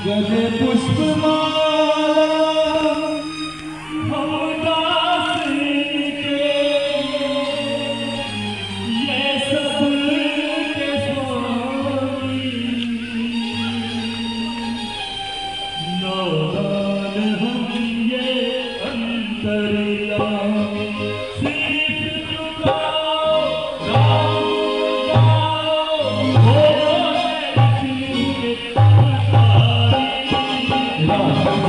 गले पुष्पमाला हम दास के ये सब के स्वामी नादान हम ये अंतर्यामी सिर्फ झुकाओ राम गाओ हो विष्णु के अवतारी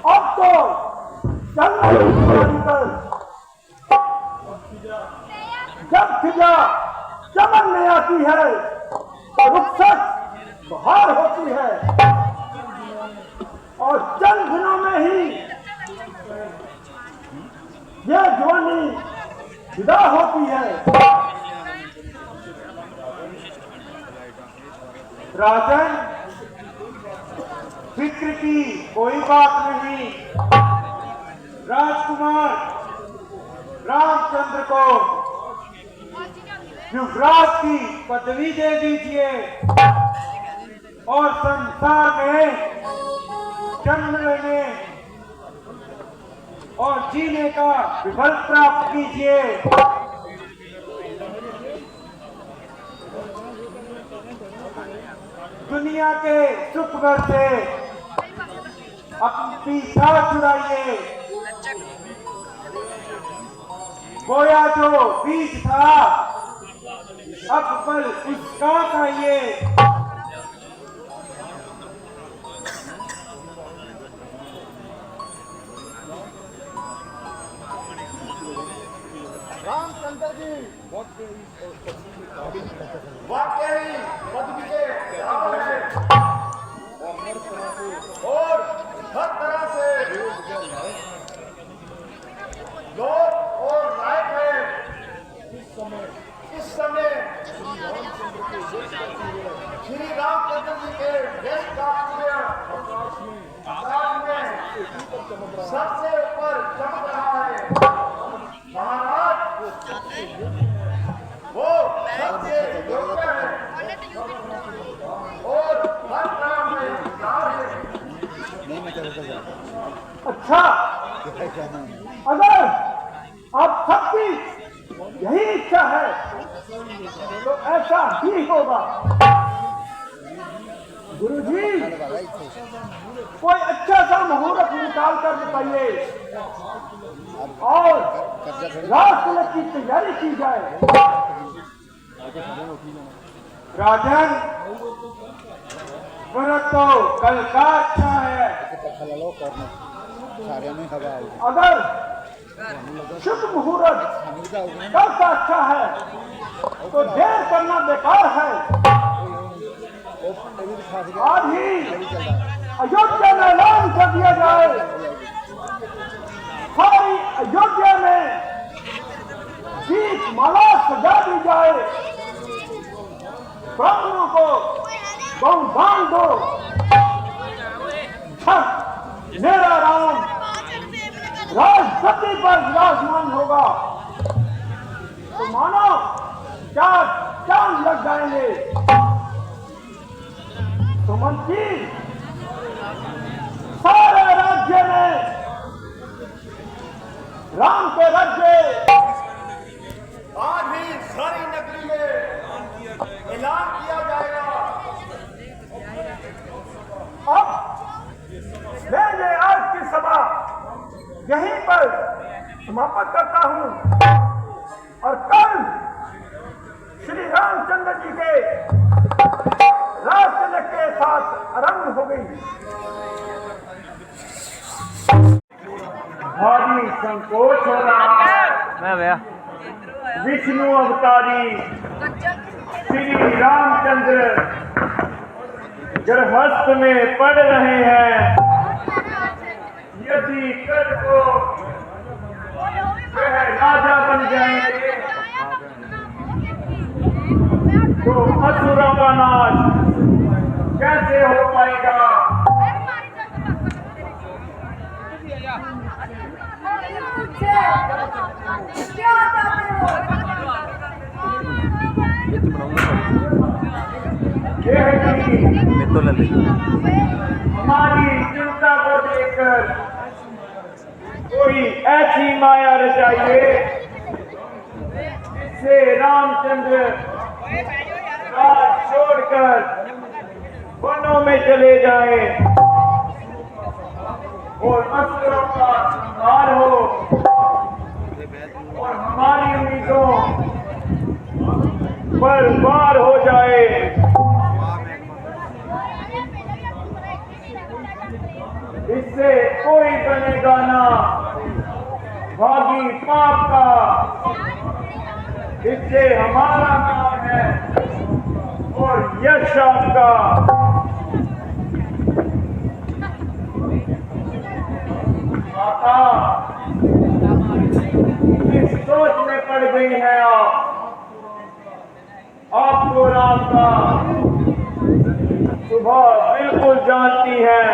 अब तो चलने की तैयारी कर। जब खिजा चमन में आती है तो रुखसत बहार होती है और चंद दिनों में ही यह जवानी विदा होती है। राजन, फिक्र की कोई बात नहीं। राजकुमार रामचंद्र को युवराज की पदवी दे दीजिए और संसार में जन्म लेने और जीने का विकल्प प्राप्त कीजिए। दुनिया के सुख भर से अपनी पीछा छुड़ाइए। बोया जो बीज था अब फल उसका खाइए। रामचंद्र जी वाकई पदवी के काबिल हैं और हर तरह से लोग और लायक है। इस समय श्री रामचंद्र जी के देश का सूर्य आकाश में सबसे ऊपर चमक रहा है। महाराज वो सबसे योग्य है और हर काम में होशियार है। अच्छा, अगर आप सबकी यही इच्छा है तो ऐसा ही होगा। गुरुजी, कोई अच्छा सा मुहूर्त निकाल कर बताइए और राजतिलक की तैयारी की जाए। राजन, मुहूर्त तो कल का अच्छा है। अगर शुभ मुहूर्त कल का अच्छा है तो देर करना बेकार है। आज ही अयोध्या में ऐलान कर दिया जाए। सारी अयोध्या में दीप माला सजा दी जाए। ब्राह्मणों को गौदान दो। मेरा राम राजगद्दी पर विराजमान होगा तो मानो 4 चांद लग जाएंगे। सुमन जी, सारे राज्य में राम के राज्य आज ही सारी नगरी में ऐलान किया जाएगा। अब मैं ये आज की सभा यहीं पर समाप्त करता हूं और कल श्री रामचंद्र जी के राजतिलक के साथ आरंभ हो गई। भारी संकोच हो रहा है। विष्णु अवतारी श्री रामचंद्र गर्भस्थ में पड़ रहे हैं। यदि कल को वह राजा बन जाएंगे तो असुरों का नाश कैसे हो पाएगा। हमारी चिंता को देखकर कोई ऐसी माया रचाइए जिससे रामचंद्र राज छोड़कर वनों में चले जाए और असुरों का संहार हो और हमारी उम्मीदों पर वार हो जाए। इससे कोई बनेगा ना भागी पाप का, इससे हमारा नाम है और यश आपका। माता किस सोच में पड़ गई है आपको राम का सुबह बिल्कुल जानती है,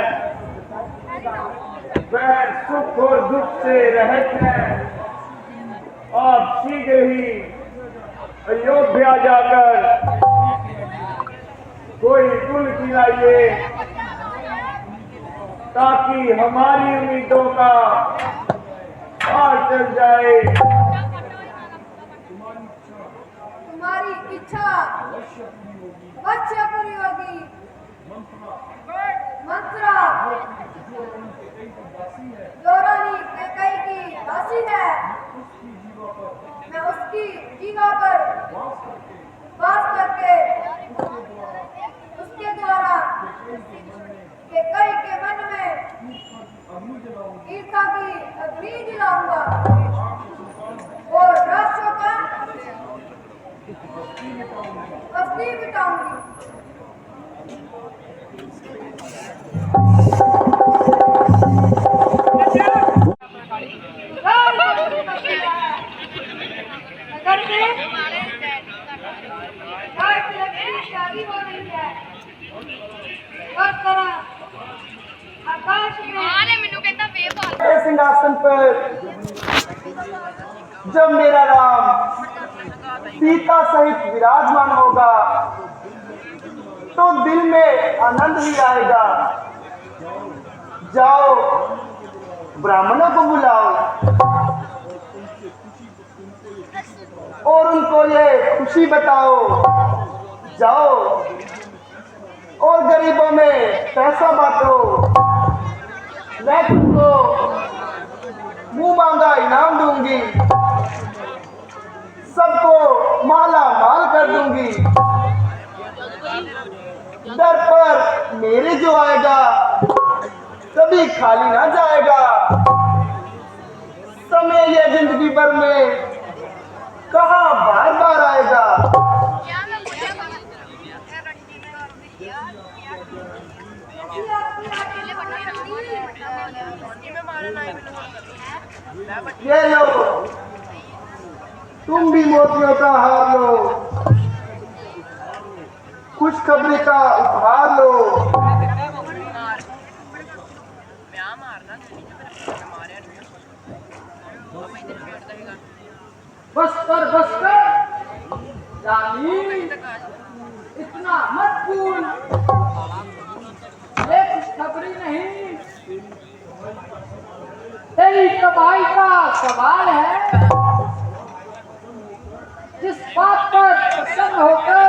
वह सुख और दुख से रहित है। आप शीघ्र ही अयोध्या जाकर कोई कुल खिलाइए ताकि हमारी उम्मीदों का पार चल जाए। तुम्हारी इच्छा अवश्य पूरी होगी। मंत्रा जो रानी कैकेयी की दासी है, मैं उसकी जीवा पर वास करके उसके द्वारा कैकेयी के मन में ईर्ष्या की अग्नि जलाऊंगा और राक्षसों का बस्ती बिठाऊंगी। सिंहासन पर जब मेरा राम सीता सहित विराजमान होगा तो दिल में आनंद ही आएगा। जाओ ब्राह्मणों को बुलाओ और उनको ये खुशी बताओ। जाओ और गरीबों में पैसा बांटो। मैं तुमको मुंह मांगा इनाम दूंगी, सबको माला माल कर दूंगी। दर पर मेरे जो आएगा कभी खाली ना जाएगा। समय ये जिंदगी भर में कहाँ बार बार आएगा। ये लो, तुम भी मोतियों का हार लो, खुशखबरी का उपहार लो। बस कर रानी, इतना मत भूल, ये खुशखबरी नहीं, तेरी कमाई का सवाल है। जिस बात पर प्रसन्न होकर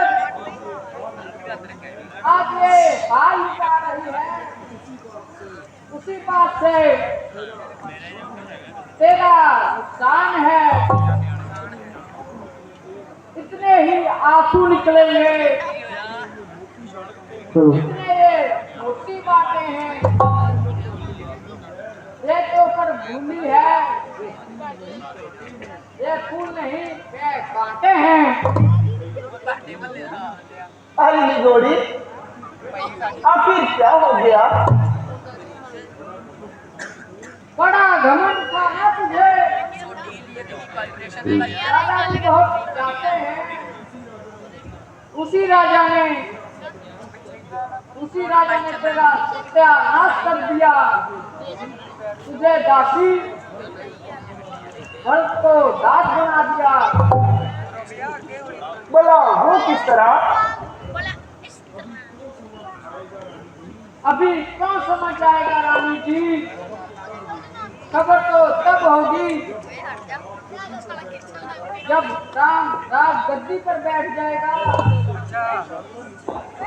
आज ये बाई जा रही है, उसी बात से तेरा नुकसान है। इतने ही आंसू निकलेंगे, इतने ये मोटी बातें हैं। ये तो पर भूमि है, ये फूल नहीं, ये कांटे हैं। अरे निगोड़ी, आखिर क्या हो गया? बड़ा घमंड था ना तुझे, राजा जी बहुत चाहते हैं। उसी राजा ने तेरा सत्यानाश कर दिया। तुझे दासी, भरत को दास बना दिया। बोला वो किस तरह? अभी क्यों समझ आएगा रानी जी, खबर तो तब होगी जब राम गद्दी पर बैठ जाएगा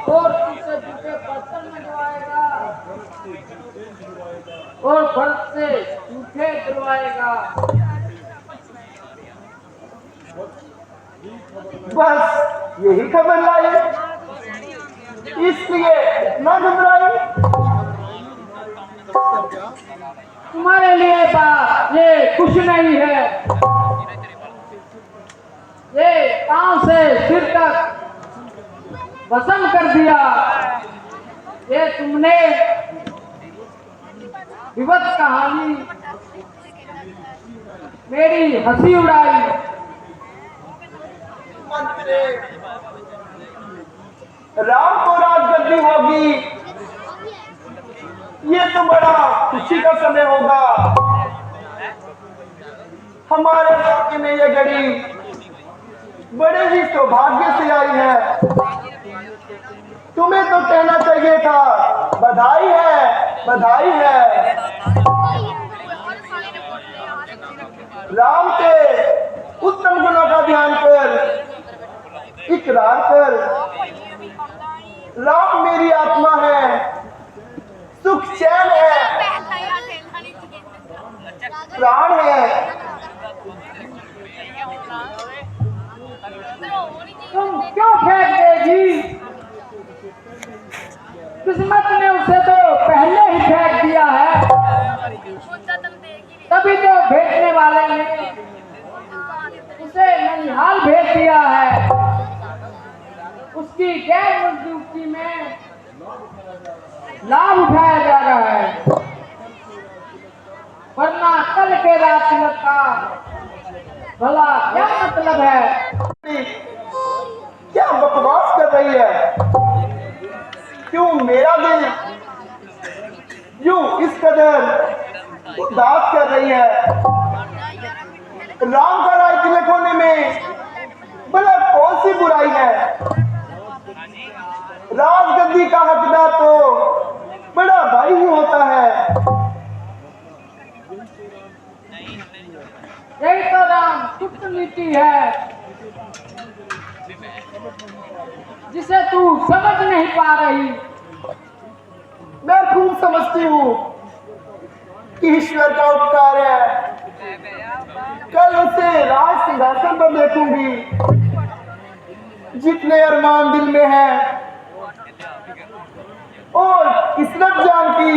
और तुझसे झूठे बर्तन मंगवाएगा और भरत से झूठे दिलवाएगा। बस यही खबर लाई, इसलिए इतना घबराई। तुम्हारे लिए बात ये कुछ नहीं है। ये पांव से सिर तक भस्म कर दिया। ये तुमने विवत कहानी मेरी हंसी उड़ाई। मंत्री, राम को राजगद्दी होगी, ये तो बड़ा खुशी का समय होगा। हमारे इलाके में ये घड़ी बड़े ही सौभाग्य से आई है। तुम्हें तो कहना चाहिए था बधाई है, बधाई है। राम के उत्तम गुणों का ध्यान कर, इकरार कर, राम मेरी आत्मा है, सुख चैन है, प्राण है। तुम क्यों फेंक देगी? किस्मत ने उसे तो पहले ही फेंक दिया है। तभी तो भेजने वाले ने उसे ननिहाल भेज दिया है। उसकी गैर मौजूदगी में लाभ उठाया जा रहा है, वरना कल के रात का भला क्या मतलब है? क्या बकवास कर रही है? क्यों मेरा दिल यूं इस कदर उदास कर रही है? राम का राज तिलक होने में भला कौन सी बुराई है? राजगद्दी का हकदार तो बड़ा भाई ही होता है। यही तो राम कूटनीति है जिसे तू समझ नहीं पा रही। मैं खूब समझती हूँ कि ईश्वर का उपकार है। कल उसे राज सिंहासन पर देखूंगी। जितने अरमान दिल में हैं और किस्मत जान की,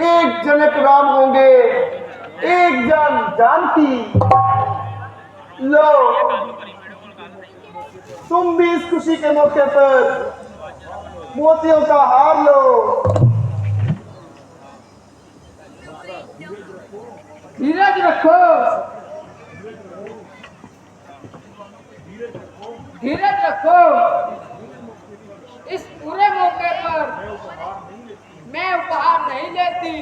एक जनक राम होंगे, एक जान जानकी। लो, तुम भी इस खुशी के मौके पर मोतियों का हार लो। धीरज रखो, धीरज रखो। इस पूरे मौके पर मैं उपहार नहीं लेती।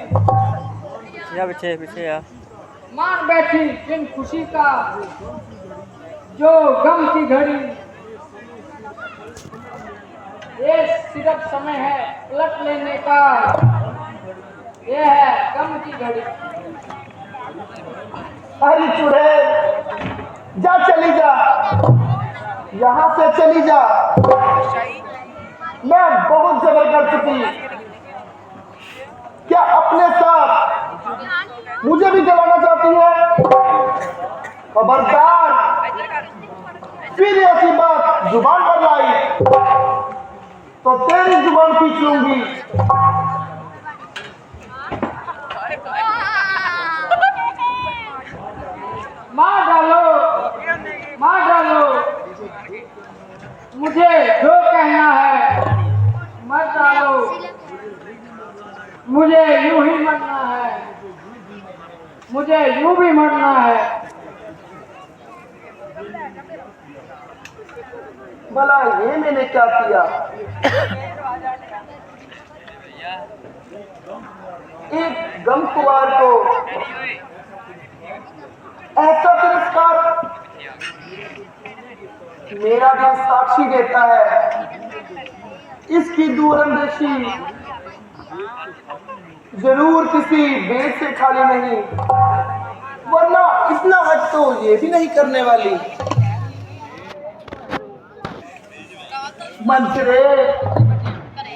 या पीछे पीछे या मान बैठी जिन खुशी का जो गम की घड़ी। ये सिर्फ समय है पलट लेने का, ये है गम की घड़ी। अरे चुड़ैल, जा चली जा, यहाँ से चली जा। मैं बहुत जबर कर चुकी। क्या अपने साथ मुझे भी जलाना चाहती है? खबरदार, फिर ऐसी बात जुबान पर लाई तो तेरी जुबान खींच लूंगी। मार डालो, मार डालो। मुझे जो कहना है मर डालो। मुझे यूं ही मरना है, मुझे यूं भी मरना है। भला ये मैंने क्या किया? एक गमकुआर को ऐसा तिरस्कार मेरा भी साक्षी देता है। इसकी दूरंदेशी जरूर किसी बेट से खाली नहीं, वरना इतना हट तो ये भी नहीं करने वाली। मंत्रे,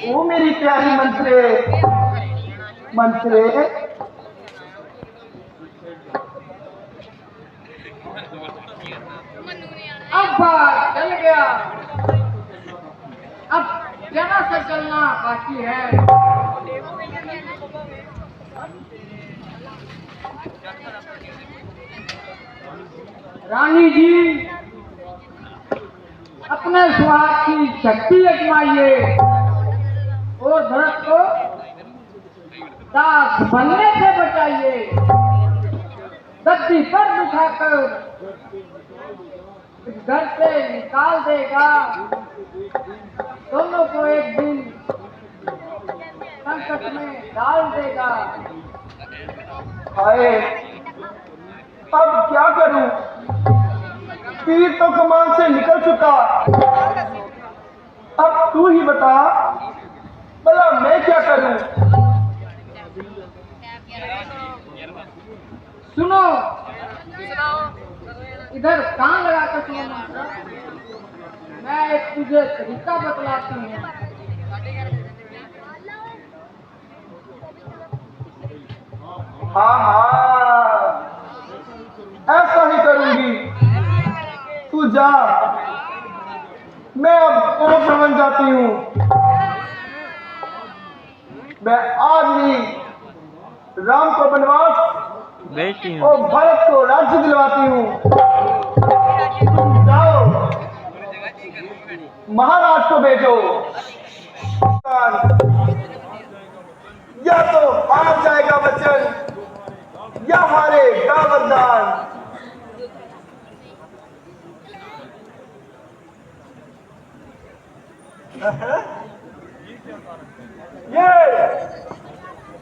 ओ मेरी प्यारी मंत्रे, मंत्रे। अब बात चल गया, अब जरा सा चलना बाकी है। रानी जी, अपने स्वाद की शक्ति आजमाइए और भरत को दास बनने से बचाइए। गद्दी पर बिठाकर इस घर से निकाल देगा। दोनों को एक दिन संकट में डाल देगा। हाय, अब क्या करूं? तीर तो कमान से निकल चुका। अब तू ही बता, भला मैं क्या करूं? सुनो, इधर कान लगा कर सुनो मंत्र। मैं एक तुझे तरीका बतलाती हूँ। हाँ हाँ, ऐसा ही करूंगी। तू जा, मैं अब कोप बन जाती हूँ। मैं आज ही राम को वनवास बेटी और भरत को राज्य दिलवाती हूँ। तुम जाओ, महाराज को भेजो। या तो हार जाएगा वचन, या हारेगा वरदान। ये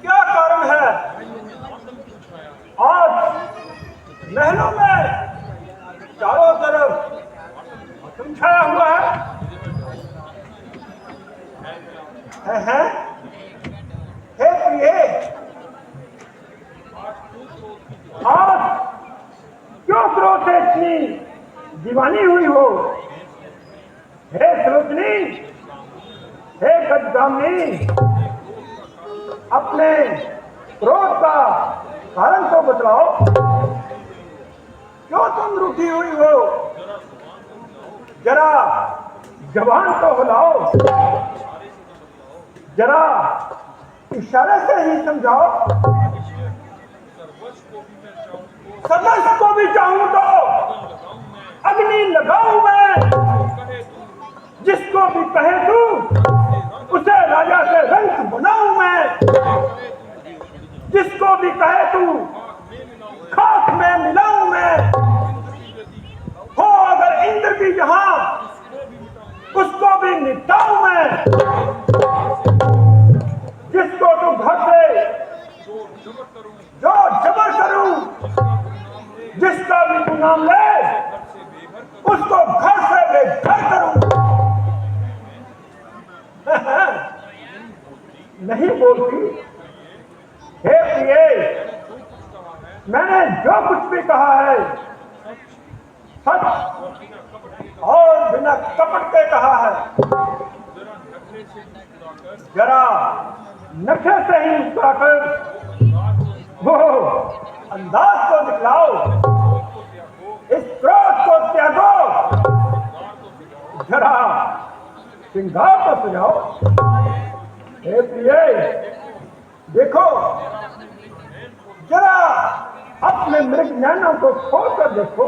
क्या कारण है? आज महलों में चारों तरफ आतंक छाया हुआ है? हे प्रिय, आज क्यों क्रोध से इतनी दीवानी हुई हो? हे सरोजनी, हे गजगामिनी, अपने क्रोध का कारण तो बतलाओ। क्यों तुम रूठी हुई हो? जरा जबान तो हिलाओ, जरा इशारे से ही समझाओ। समझ को भी चाहूं तो अग्नि लगाऊं मैं। जिसको भी कहे तू उसे राजा से रंग बनाऊं मैं। जिसको भी कहे तू खाक में मिलाऊं मैं। हो अगर इंद्र भी जहां उसको भी निपटाऊं मैं। जिसको तू घर से जो जबर करूं, जिसका भी तू नाम ले उसको घर से बेघर करूं। नहीं बोलती? हे प्रिय, मैंने जो कुछ भी कहा है सच और बिना कपट के कहा है। जरा नखरे से ही उतारकर वो अंदाज को दिखलाओ। इस क्रोध को त्यागो, जरा श्रृंगार को सजाओ। हे प्रिय, देखो, जरा अपने मृग नैनों को खोलकर देखो।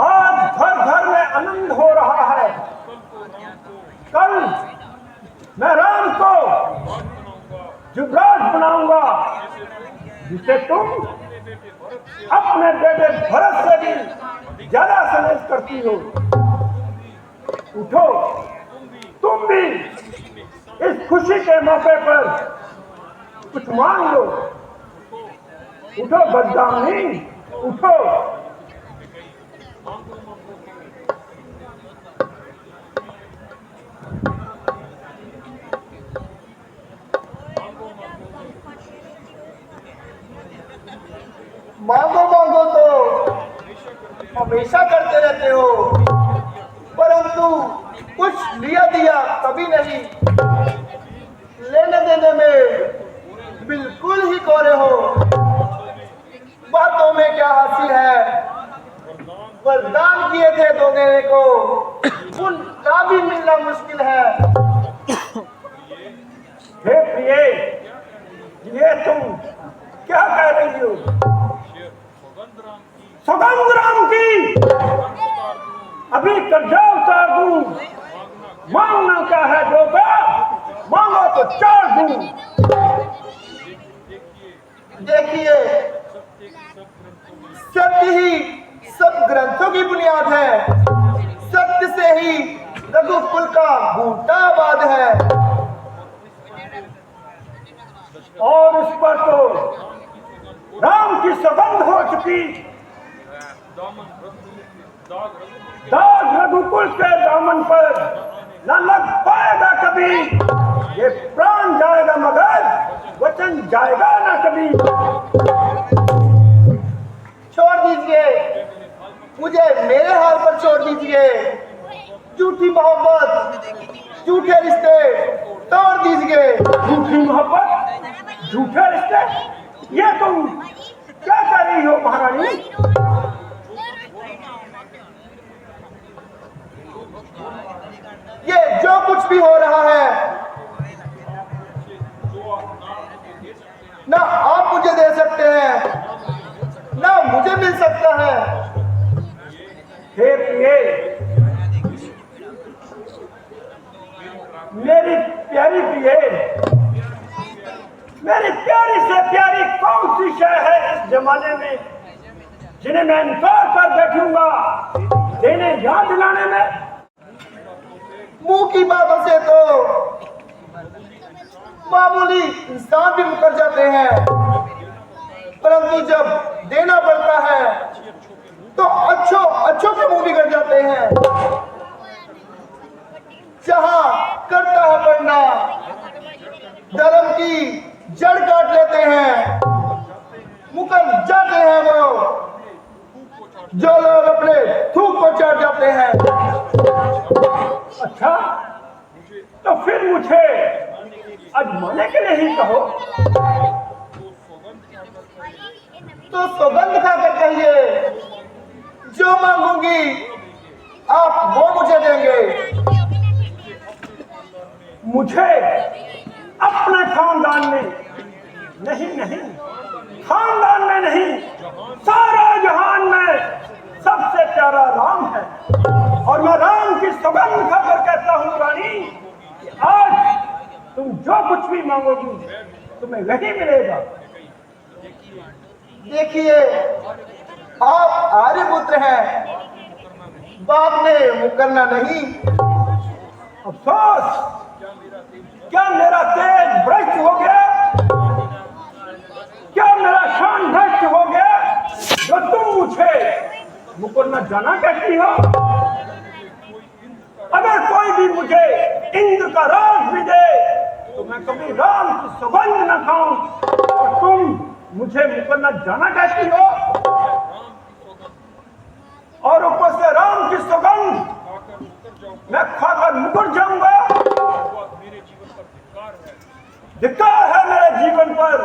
आज घर घर में आनंद हो रहा है। कल मैं राम को युवराज बनाऊंगा, जिसे तुम अपने बेटे भरत से भी ज्यादा स्नेह करती हो। उठो, तुम भी इस खुशी के मौके पर कुछ मांग लो। उठो गजगामिनी, उठो। मांगो मांगो तो हमेशा करते रहते हो, परंतु कुछ लिया दिया कभी नहीं। लेने देने में बिल्कुल ही कोरे हो। बातों में क्या हासिल है? वरदान किए थे दो देने को, उनका भी मिलना मुश्किल है। हे ये तुम क्या कह रही हो? सौगंध राम की अभी कर्जा उतार दूं, मांगना क्या है दोगा, मांगो तो 4 दूं। देखिए, सत्य ही सब ग्रंथों की बुनियाद है। सत्य से ही रघुकुल का बूटाबाद है। और उस पर तो राम की सौगंध हो चुकी। दाग रघुकुल के दामन पर न लग पाएगा कभी। ये प्राण जाएगा मगर वचन जाएगा ना कभी। छोड़ दीजिए, मुझे मेरे हाल पर छोड़ दीजिए। झूठी मोहब्बत, झूठे रिश्ते तोड़ दीजिए। झूठी मोहब्बत, झूठे रिश्ते, ये तुम क्या कर रही हो महारानी? ये जो कुछ भी हो रहा है, ना आप मुझे दे सकते हैं, ना मुझे मिल सकता है। हे प्रिय, मेरी प्यारी प्रिय, मेरी प्यारी से प्यारी कौन सी शय है इस जमाने में जिन्हें मैं इनकार कर बैठूंगा देने याद दिलाने में? मुंह की बातों से तो मामूली इंसान भी मुकर जाते हैं, परंतु जब देना पड़ता है तो अच्छों के मुंह बिगड़ जाते हैं। जहां करता है पढ़ना, धर्म की जड़ काट लेते हैं, मुकर जाते हैं वो जो लोग अपने थूक को चढ़ जाते हैं। अच्छा, तो फिर मुझे अजमाने के लिए ही कहो। तो सौगंध खाकर कहिए, जो मांगूंगी आप वो मुझे देंगे। मुझे अपने खानदान में नहीं, खानदान में नहीं, सारा जहान में सबसे प्यारा राम है। और मैं राम की सौगंध खाकर कहता हूँ रानी कि आज तुम जो कुछ भी मांगोगी तुम्हें वही मिलेगा। देखिए, आप आर्यपुत्र हैं, बाद में मुकरना नहीं। अफसोस, क्या मेरा तेज भ्रष्ट हो गया? क्या मेरा शान भ्रष्ट हो गया जो तुम मुझे मुकरना जाना कहती हो? अगर कोई भी मुझे इंद्र का राज भी दे तो मैं कभी राम की सौगंध न खाऊं, और तुम मुझे मुकरना जाना कहती हो? और ऊपर से राम की सौगंध मैं खाकर मुकर जाऊंगा। धिक्कार है मेरे जीवन पर।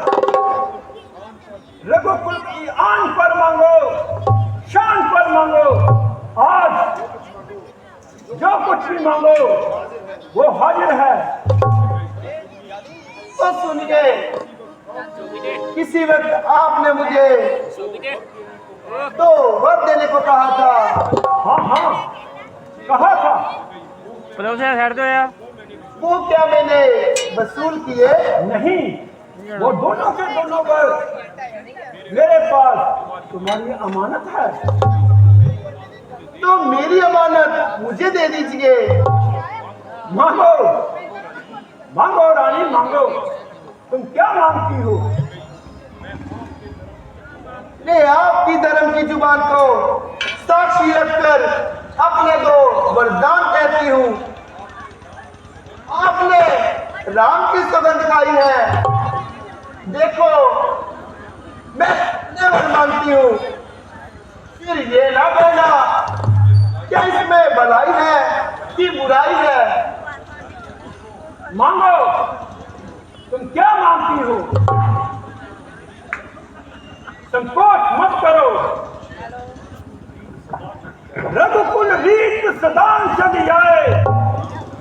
रघुकुल की आन पर मांगो, शान पर मांगो। आज जो कुछ भी मांगो वो हाजिर है। तो सुनिए, किसी वक्त आपने मुझे तो वर देने को कहा था। हाँ, कहा था। पड़ोस से हट दो यार। वो क्या मैंने वसूल किए? नहीं, वो दोनों के दोनों पर मेरे पास तुम्हारी अमानत है। तो मेरी अमानत मुझे दे दीजिए। मांगो, मांगो रानी, मांगो। तुम क्या मांगती हो? मैं आपकी धर्म की जुबान को साक्षी रखकर अपने को वरदान कहती हूँ। आपने राम की सौगंध खाई है, देखो मैं वर मांगती हूँ। फिर ये ना कहना क्या इसमें भलाई है कि बुराई है। मांगो, तुम क्या मांगती हो? संकोच मत करो। रघुकुल रीत सदान चली जाए,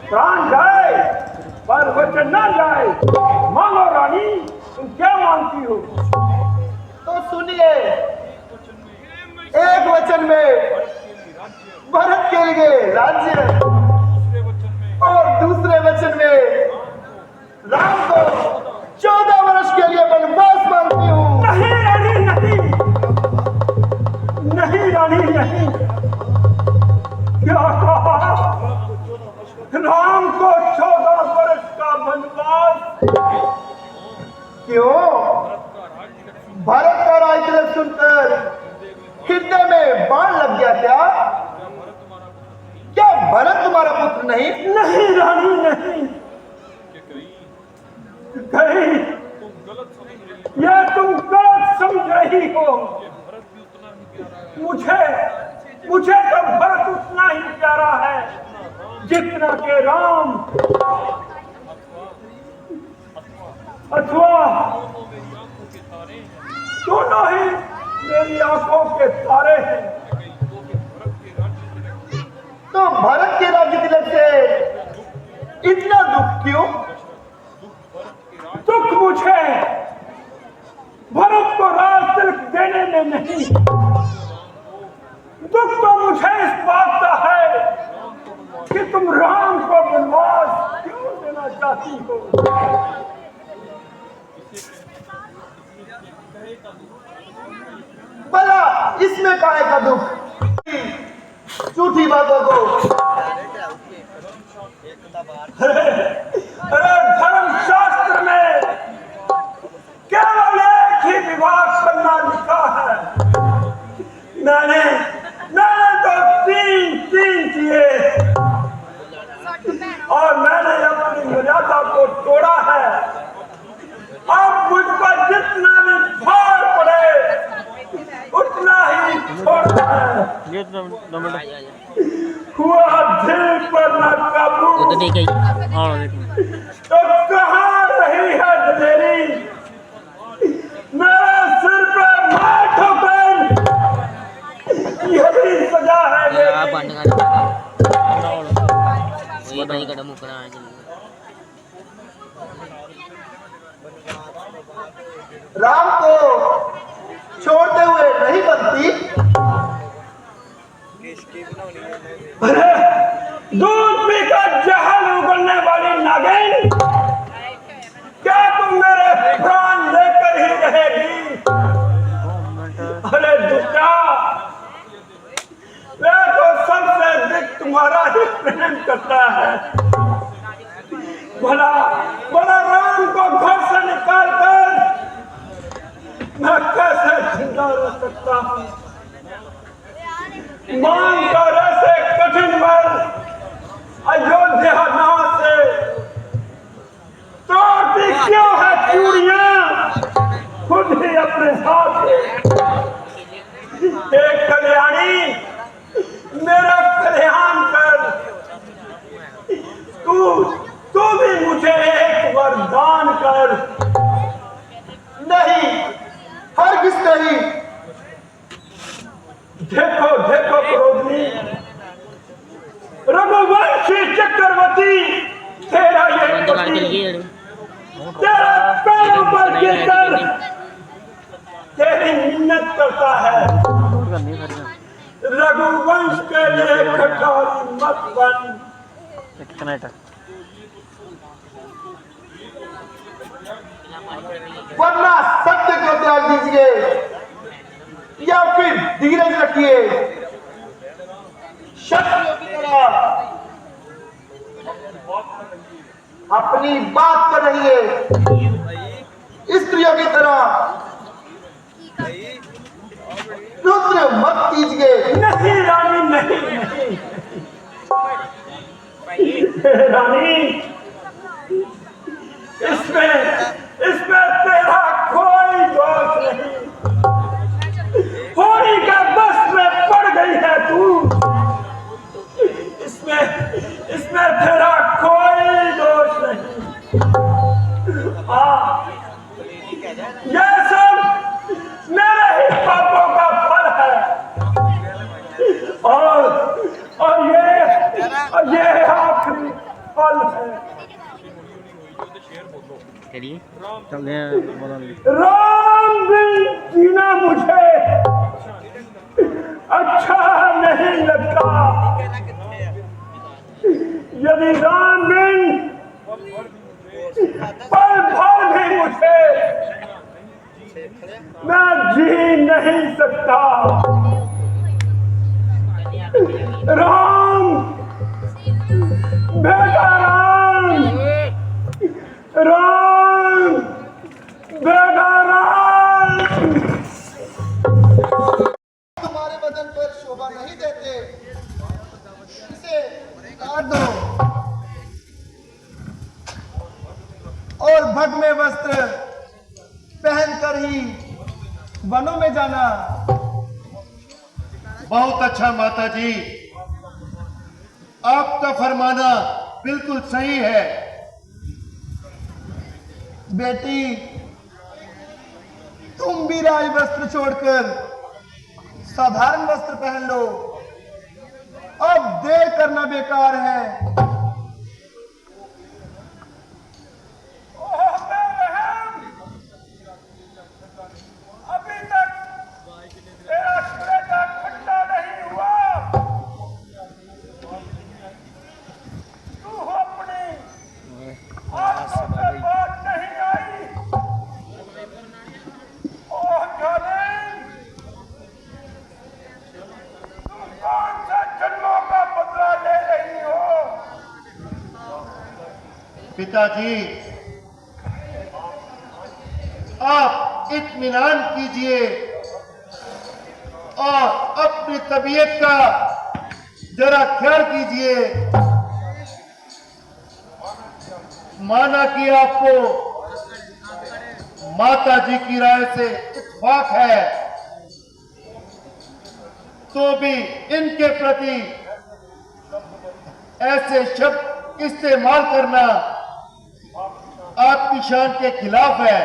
प्राण जाए पर वचन न जाए। मांगो रानी, तुम क्या मांगती हो? तो सुनिए, एक वचन में भरत के लिए राज्य और दूसरे वचन में राम को 14 वर्ष के लिए वनवास मांगती हूँ। नहीं रानी नहीं, नहीं रानी नहीं। क्या कहा? राम को 14 वर्ष का वनवास? क्यों? भरत का राज तिलक सुनकर हृदय में बाण लग गया क्या? क्या भरत तुम्हारा पुत्र नहीं? नहीं रानी नहीं। कहीं यह तुम गलत समझ रही हो। मुझे तो भरत उतना ही प्यारा है जितना के राम अथवा दोनों ही मेरी आंखों के तारे हैं। तो भरत के राज्य तिलक से इतना दुख क्यों? दुख मुझे भरत को राज तिलक देने में नहीं, दुख तो मुझे इस बात का है कि तुम राम को वनवास क्यों देना चाहती हो। भला इसमें काहे का दुख? झूठी बातों को अरे धर्मशास्त्र में केवल एक ही विवाह करना लिखा है। मैंने तो तीन किए और मैंने अपनी मर्यादा को तोड़ा है। अब मुझ पर जितना भी भार पड़े उतना ही छोड़ना है। ये दो मिनट हुआ दिल पर न काबू तो देख ही हाँ देखो तो कहाँ रही है दलेरी? मेरे सिर पर मार ठोकर यही सजा है मेरी। राम को छोड़ते हुए नहीं बनती। अरे दूध पीकर जहर उगलने वाली नागिन, क्या तुम मेरे प्राण लेकर ही रहेगी? अरे दुष्टा, मैं तो सबसे अधिक तुम्हारा ही प्रेम करता है। भला राम को घर से निकाल कर मैं कैसे जिंदा रह सकता हूँ? मांग कर ऐसे कठिन बल अयोध्या नाव से तोड़ती क्यों है चूड़ियां खुद ही अपने हाथ से? एक कल्याणी, मेरा कल्याण कर। तू भी मुझे एक वरदान कर। नहीं, हरगिज नहीं। देखो क्रोधनी, रघुवंशी चक्रवर्ती तेरा ये पति तेरा पैरों पर गिरकर तेरी मिन्नत करता है। रघुवंश के लिए कठोर मत बन। वरना सत्य को त्याग दीजिए या फिर धीरज रखिए। शत्रुओं की तरह अपनी बात पर रहिए। स्त्रियों की तरह रुद्र मत कीजिए। नहीं रानी, नहीं रानी, इसमें तेरा कोई दोष नहीं। होली का बस में पड़ गई है तू। इसमें तेरा कोई दोष नहीं। हाँ, ये सब मेरे ही पापों का फल है। और ये आखिरी फल है। चलिए चलते हैं बदल राम बिन जीना मुझे अच्छा नहीं लगता। यदि राम बिन पल भर भी मुझे मैं जी नहीं सकता। राम, बेटा राम, राम, बेटा राम। तुम्हारे बदन पर शोभा नहीं देते, इसे काट दो और भगवे वस्त्र पहनकर ही वनों में जाना। बहुत अच्छा माता जी, आपका फरमाना बिल्कुल सही है। बेटी, तुम भी राज वस्त्र छोड़कर साधारण वस्त्र पहन लो। अब देर करना बेकार है। अभी तक तेरा कलेजा ठंडा नहीं हुआ। तू अपनी आंखों से बात नहीं आई। ओह जालिम, तुम कौन सा जन्मों का बदला ले रही हो? पिताजी, आप इत्मीनान कीजिए और अपनी तबीयत का जरा ख्याल कीजिए। माना कि आपको माता जी की राय से इत्तेफाक है, तो भी इनके प्रति ऐसे शब्द इस्तेमाल करना आपकी शान के खिलाफ है।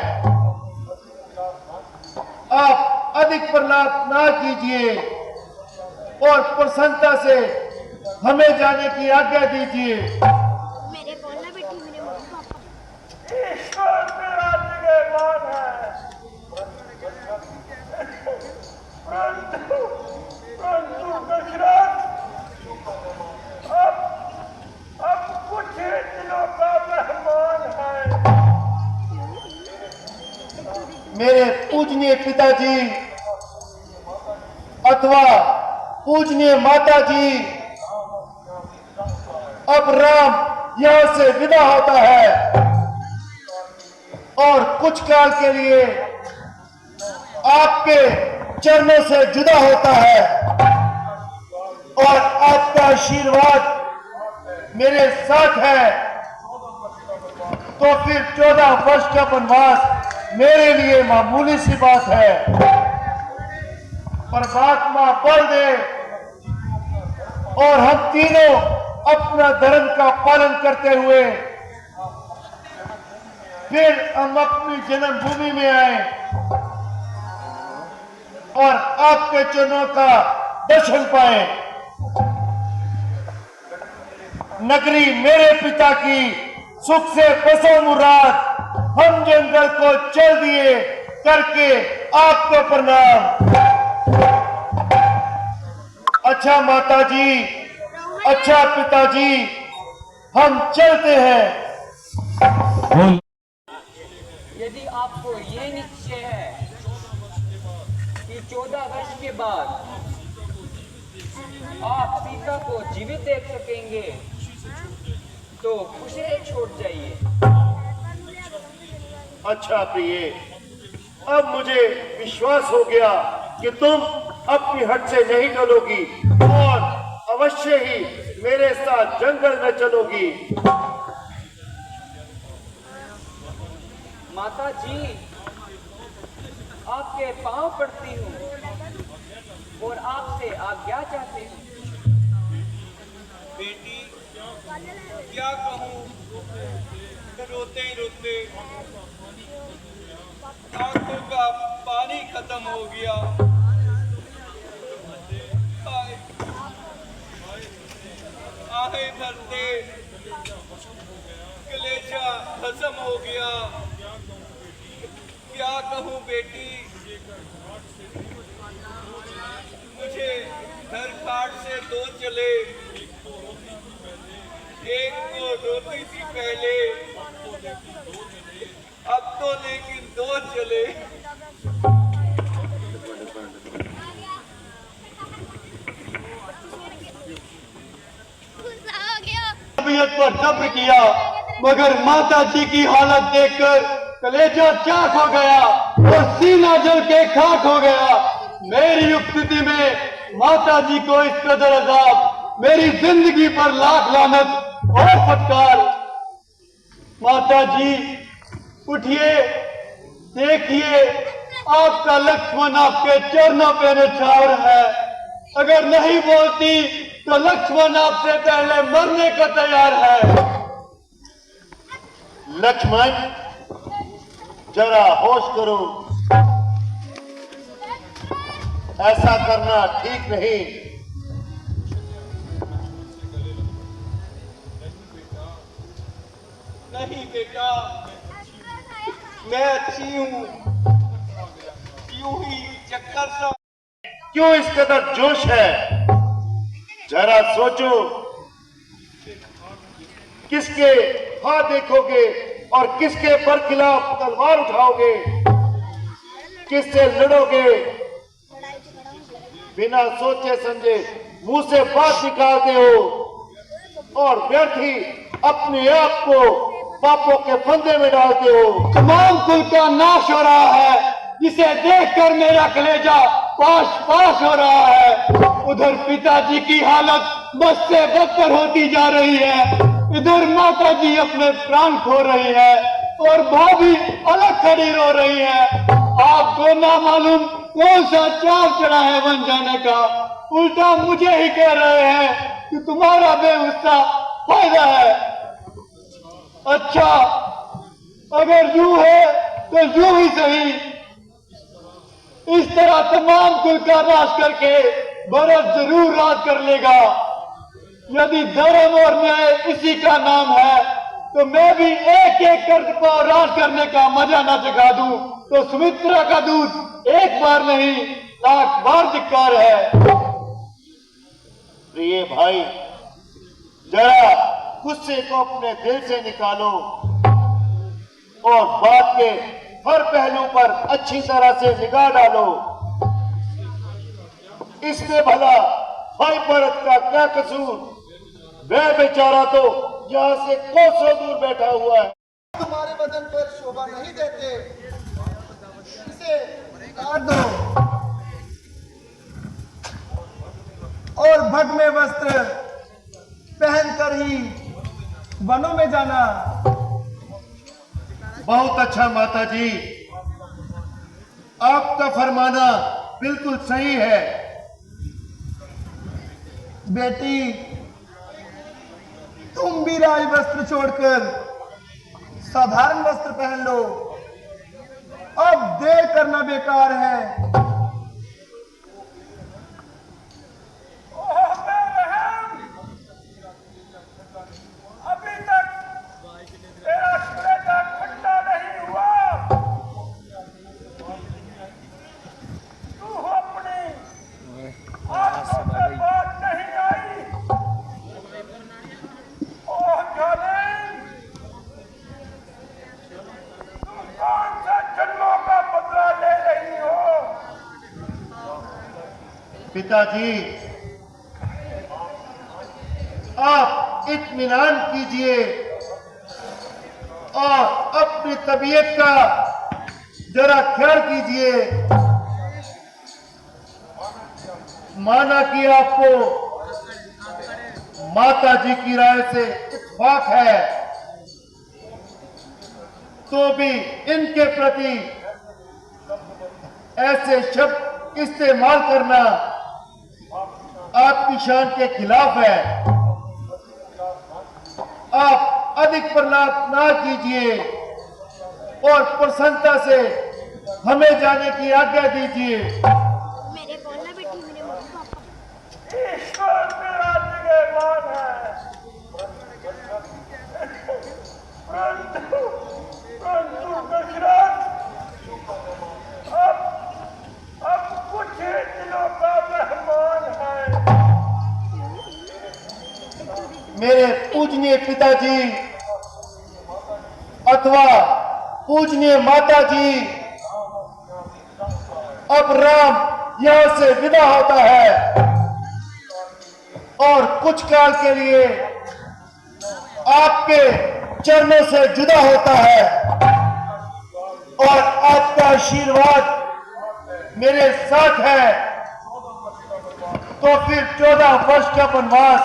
आप अधिक प्रलाप ना कीजिए और प्रसन्नता से हमें जाने की आज्ञा दीजिए। मेरे बोलना बेटी मेरे मम्मी पापा ईश्वर तेरा निगहबान है, परंतु दशरथ अब कुछ ही दिनों का मेहमान है। मेरे पूजनीय पिताजी अथवा पूजनीय माता जी, अब राम यहां से विदा होता है और कुछ काल के लिए आपके चरणों से जुदा होता है और आपका आशीर्वाद मेरे साथ है। तो फिर 14 वर्ष का वनवास मेरे लिए मामूली सी बात है। परमात्मा बल दे और हम तीनों अपना धर्म का पालन करते हुए फिर हम अपनी जन्मभूमि में आए और आपके चरणों का दर्शन पाए। नगरी मेरे पिता की सुख से बसो मुराद, हम जंगल को चल दिए करके आपको प्रणाम। अच्छा माता जी, अच्छा पिताजी, हम चलते हैं। यदि आपको ये निश्चय है कि 14 वर्ष के बाद आप सीता को जीवित देख सकेंगे, तो उसे छोड़ जाइए। अच्छा प्रिय, अब मुझे विश्वास हो गया कि तुम अपनी हट से नहीं डलोगी और अवश्य ही मेरे साथ जंगल में चलोगी। माता जी, आपके पांव पड़ती हूँ और आपसे आज्ञा चाहती हूँ। बेटी, क्या कहूँ, रोते रोते आंखों का पानी खत्म हो गया। आहें भरते कलेजा खत्म हो गया। क्या कहूँ बेटी, मुझे घर घाट से दो चले, एक को रोती थी पहले, अब तो लेकिन दो चले। तबीयत पर जब्र किया, मगर माता जी की हालत देखकर कलेजा चाक हो गया और सीना जल के खाक हो गया। मेरी उपस्थिति में माता जी को इस कदर अजाब, मेरी जिंदगी पर लाख लानत और फटकार। माता जी उठिए, देखिए आपका लक्ष्मण आपके चरणों पे निछावर है। अगर नहीं बोलती तो लक्ष्मण आपसे पहले मरने को तैयार है। लक्ष्मण, जरा होश करो, ऐसा करना ठीक नहीं। नहीं बेटा, मैं अच्छी हूँ, यूं ही चक्कर सा। क्यों इस कदर जोश है? जरा सोचो, किसके हाथ देखोगे और किसके पर खिलाफ तलवार उठाओगे, किससे लड़ोगे? बिना सोचे समझे मुंह से बात निकालते हो और व्यर्थ ही अपने आप को पापों के फंदे में डालते हो। तमाम कुल का नाश हो रहा है, जिसे देखकर मेरा कलेजा पाश पाश हो रहा है। उधर पिताजी की हालत बस से बदतर होती जा रही है, इधर माता जी अपने प्राण खो रही है और भाभी अलग खड़ी रो रही है। आपको ना मालूम कौन सा चाव चढ़ा है बन जाने का, उल्टा मुझे ही कह रहे हैं कि तुम्हारा बेगुस्सा फायदा है। अच्छा, अगर यूं है तो यूं ही सही। इस तरह तमाम कुल का नाश करके भरत जरूर राज कर लेगा। यदि धर्म और न्याय इसी का नाम है तो मैं भी एक एक कर को राज करने का मजा न चखा दूं तो सुमित्रा का दूध एक बार नहीं लाख बार धिक्कार है। प्रिय भाई, जरा गुस्से को अपने दिल से निकालो और बात के हर पहलू पर अच्छी तरह से निगाह डालो। इसमें भला भाई भरत का क्या कसूर? वह बेचारा तो यहाँ से कोसों दूर बैठा हुआ है। तुम्हारे बदन पर शोभा नहीं देते, इसे काट दो और भगवे वस्त्र पहनकर ही वनों में जाना। बहुत अच्छा माता जी, आपका फरमाना बिल्कुल सही है। बेटी, तुम भी राज वस्त्र छोड़कर साधारण वस्त्र पहन लो, अब देर करना बेकार है। अभी तक तेरा कलेजा ठंडा नहीं हुआ। तू अपनी आंखों पे बात नहीं आई। ओह जालिम, तुम कौन सा जन्मों का बदला ले रही हो? पिताजी, आप इत्मीनान कीजिए और अपनी तबीयत का जरा ख्याल कीजिए। माना कि आपको माता जी की राय से इत्तेफाक है, तो भी इनके प्रति ऐसे शब्द इस्तेमाल करना आपकी शान के खिलाफ है। आप अधिक प्रलाप ना कीजिए और प्रसन्नता से हमें जाने की आज्ञा दीजिए। मेरे बोलना बेटी मेरे मम्मी पापा। ईश्वर मेरा निगहबान है, परंतु दशरथ मेरे पूजनीय पिताजी अथवा पूजनीय माताजी, अब राम यहां से विदा होता है और कुछ काल के लिए आपके चरणों से जुदा होता है और आपका आशीर्वाद मेरे साथ है, तो फिर 14 वर्ष का वनवास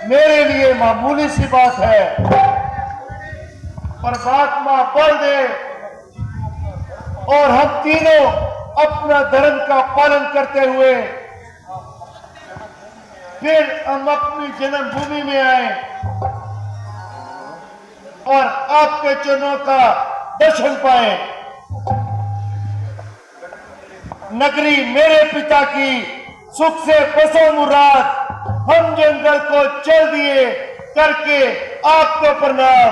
मेरे लिए मामूली सी बात है। परमात्मा बल दे और हम तीनों अपना धर्म का पालन करते हुए फिर हम अपनी जन्मभूमि में आए और आपके चरणों का दर्शन पाए। नगरी मेरे पिता की सुख से बसो मुराद, हम जंगल को चल दिए करके आपको प्रणाम।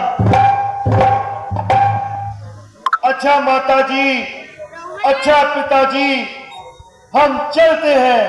अच्छा माताजी, अच्छा पिताजी, हम चलते हैं।